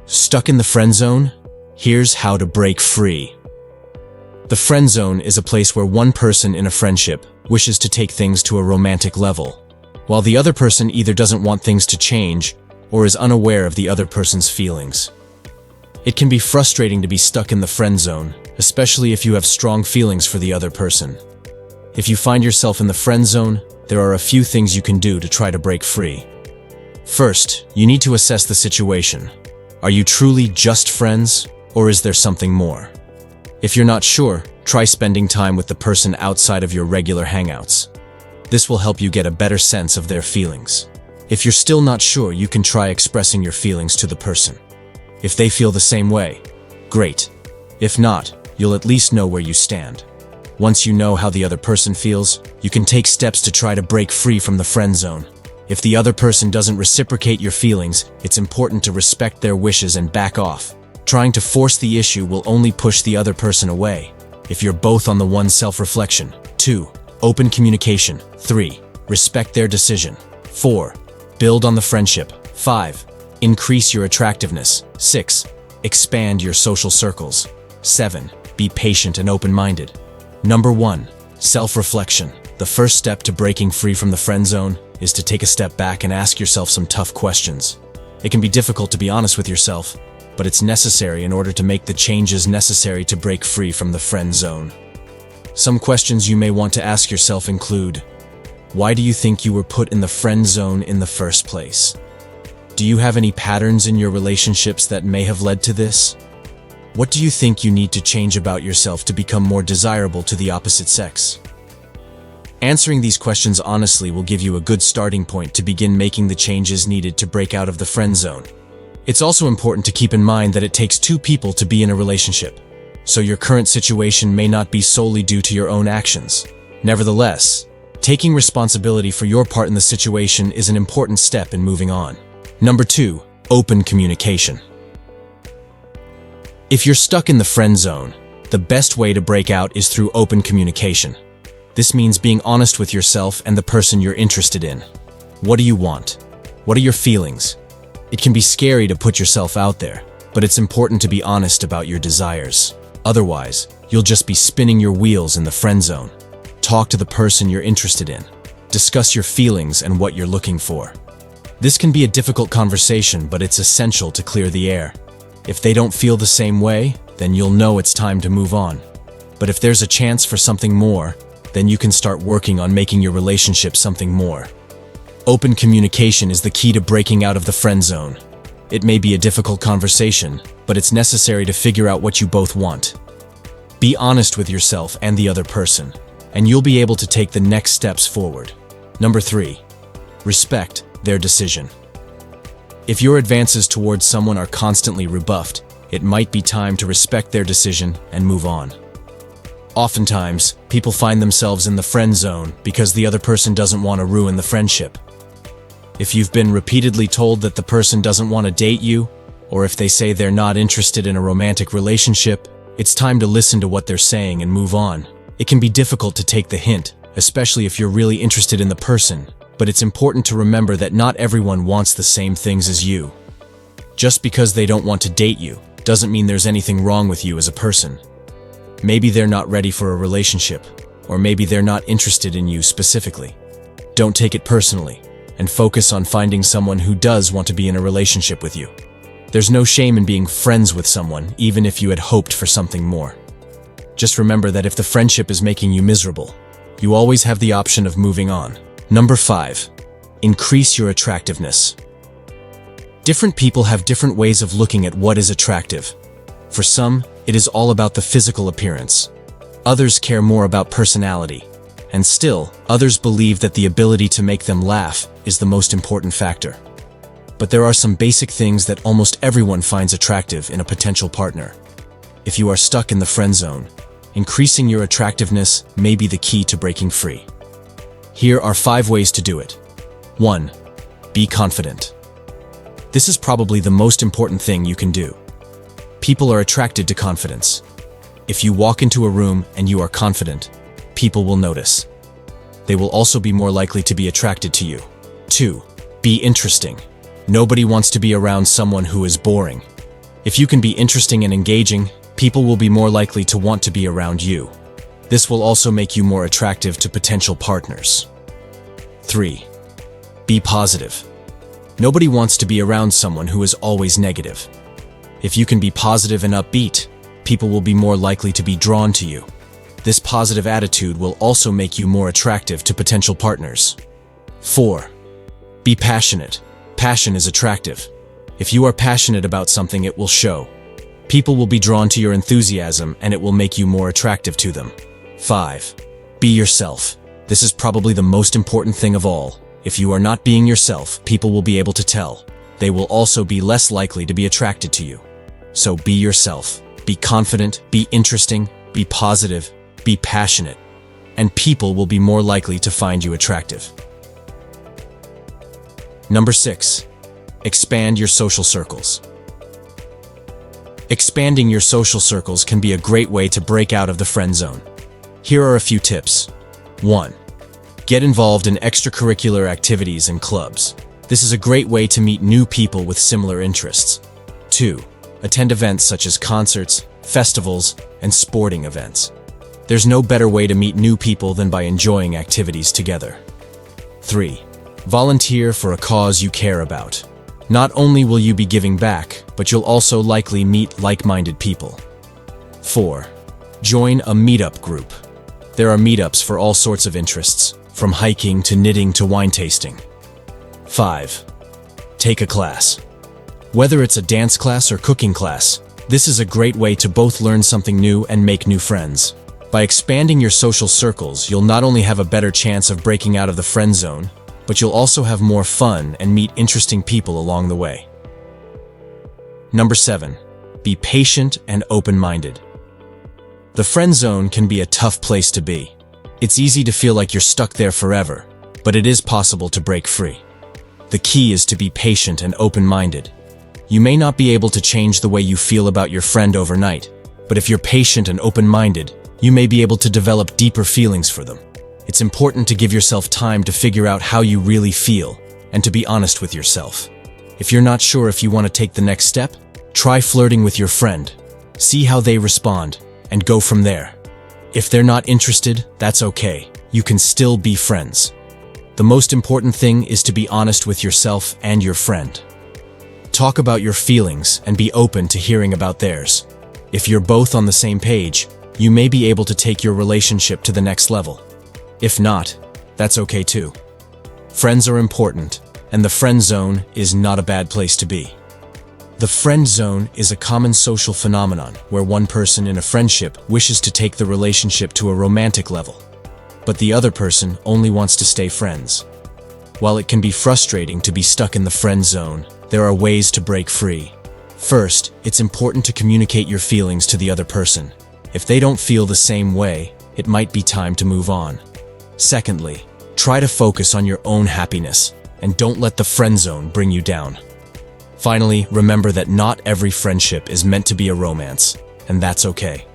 Stuck in the friend zone? Here's how to break free. The friend zone is a place where one person in a friendship wishes to take things to a romantic level, while the other person either doesn't want things to change or is unaware of the other person's feelings. It can be frustrating to be stuck in the friend zone, especially if you have strong feelings for the other person. If you find yourself in the friend zone, there are a few things you can do to try to break free. First, you need to assess the situation. Are you truly just friends, or is there something more? If you're not sure, try spending time with the person outside of your regular hangouts. This will help you get a better sense of their feelings. If you're still not sure, you can try expressing your feelings to the person. If they feel the same way, great. If not, you'll at least know where you stand. Once you know how the other person feels, you can take steps to try to break free from the friend zone. If the other person doesn't reciprocate your feelings, it's important to respect their wishes and back off. Trying to force the issue will only push the other person away. If you're both on the one, self-reflection. 2. Open communication. 3. Respect their decision. 4. Build on the friendship. 5. Increase your attractiveness. 6. Expand your social circles. 7. Be patient and open-minded. Number 1. Self-reflection. The first step to breaking free from the friend zone is to take a step back and ask yourself some tough questions. It can be difficult to be honest with yourself, but it's necessary in order to make the changes necessary to break free from the friend zone. Some questions you may want to ask yourself include: why do you think you were put in the friend zone in the first place? Do you have any patterns in your relationships that may have led to this? What do you think you need to change about yourself to become more desirable to the opposite sex? Answering these questions honestly will give you a good starting point to begin making the changes needed to break out of the friend zone. It's also important to keep in mind that it takes two people to be in a relationship, so your current situation may not be solely due to your own actions. Nevertheless, taking responsibility for your part in the situation is an important step in moving on. Number 2. Open communication. If you're stuck in the friend zone, the best way to break out is through open communication. This means being honest with yourself and the person you're interested in. What do you want? What are your feelings? It can be scary to put yourself out there, but it's important to be honest about your desires. Otherwise, you'll just be spinning your wheels in the friend zone. Talk to the person you're interested in. Discuss your feelings and what you're looking for. This can be a difficult conversation, but it's essential to clear the air. If they don't feel the same way, then you'll know it's time to move on. But if there's a chance for something more, then you can start working on making your relationship something more. Open communication is the key to breaking out of the friend zone. It may be a difficult conversation, but it's necessary to figure out what you both want. Be honest with yourself and the other person, and you'll be able to take the next steps forward. Number 3. Respect their decision. If your advances towards someone are constantly rebuffed, it might be time to respect their decision and move on. Oftentimes, people find themselves in the friend zone because the other person doesn't want to ruin the friendship. If you've been repeatedly told that the person doesn't want to date you, or if they say they're not interested in a romantic relationship, it's time to listen to what they're saying and move on. It can be difficult to take the hint, especially if you're really interested in the person, but it's important to remember that not everyone wants the same things as you. Just because they don't want to date you doesn't mean there's anything wrong with you as a person. Maybe they're not ready for a relationship, or maybe they're not interested in you specifically. Don't take it personally, and focus on finding someone who does want to be in a relationship with you. There's no shame in being friends with someone, even if you had hoped for something more. Just remember that if the friendship is making you miserable, you always have the option of moving on. Number 5. Increase your attractiveness. Different people have different ways of looking at what is attractive. For some, it is all about the physical appearance. Others care more about personality. And still, others believe that the ability to make them laugh is the most important factor. But there are some basic things that almost everyone finds attractive in a potential partner. If you are stuck in the friend zone, increasing your attractiveness may be the key to breaking free. Here are 5 ways to do it. 1. Be confident. This is probably the most important thing you can do. People are attracted to confidence. If you walk into a room and you are confident, people will notice. They will also be more likely to be attracted to you. 2. Be interesting. Nobody wants to be around someone who is boring. If you can be interesting and engaging, people will be more likely to want to be around you. This will also make you more attractive to potential partners. 3. Be positive. Nobody wants to be around someone who is always negative. If you can be positive and upbeat, people will be more likely to be drawn to you. This positive attitude will also make you more attractive to potential partners. 4. Be passionate. Passion is attractive. If you are passionate about something, it will show. People will be drawn to your enthusiasm and it will make you more attractive to them. 5. Be yourself. This is probably the most important thing of all. If you are not being yourself, people will be able to tell. They will also be less likely to be attracted to you. So be yourself. Be confident, be interesting, be positive, be passionate, and people will be more likely to find you attractive. Number 6. Expand your social circles. Expanding your social circles can be a great way to break out of the friend zone. Here are a few tips. 1. Get involved in extracurricular activities and clubs. This is a great way to meet new people with similar interests. 2. Attend events such as concerts, festivals, and sporting events. There's no better way to meet new people than by enjoying activities together. 3. Volunteer for a cause you care about. Not only will you be giving back, but you'll also likely meet like-minded people. 4. Join a meetup group. There are meetups for all sorts of interests, from hiking to knitting to wine tasting. 5. Take a class. Whether it's a dance class or cooking class, this is a great way to both learn something new and make new friends. By expanding your social circles, you'll not only have a better chance of breaking out of the friend zone, but you'll also have more fun and meet interesting people along the way. Number 7. Be patient and open-minded. The friend zone can be a tough place to be. It's easy to feel like you're stuck there forever, but it is possible to break free. The key is to be patient and open-minded. You may not be able to change the way you feel about your friend overnight, but if you're patient and open-minded, you may be able to develop deeper feelings for them. It's important to give yourself time to figure out how you really feel and to be honest with yourself. If you're not sure if you want to take the next step, try flirting with your friend. See how they respond and go from there. If they're not interested, that's okay. You can still be friends. The most important thing is to be honest with yourself and your friend. Talk about your feelings and be open to hearing about theirs. If you're both on the same page, you may be able to take your relationship to the next level. If not, that's okay too. Friends are important, and the friend zone is not a bad place to be. The friend zone is a common social phenomenon where one person in a friendship wishes to take the relationship to a romantic level, but the other person only wants to stay friends. While it can be frustrating to be stuck in the friend zone, there are ways to break free. First, it's important to communicate your feelings to the other person. If they don't feel the same way, it might be time to move on. Secondly, try to focus on your own happiness and don't let the friend zone bring you down. Finally, remember that not every friendship is meant to be a romance, and that's okay.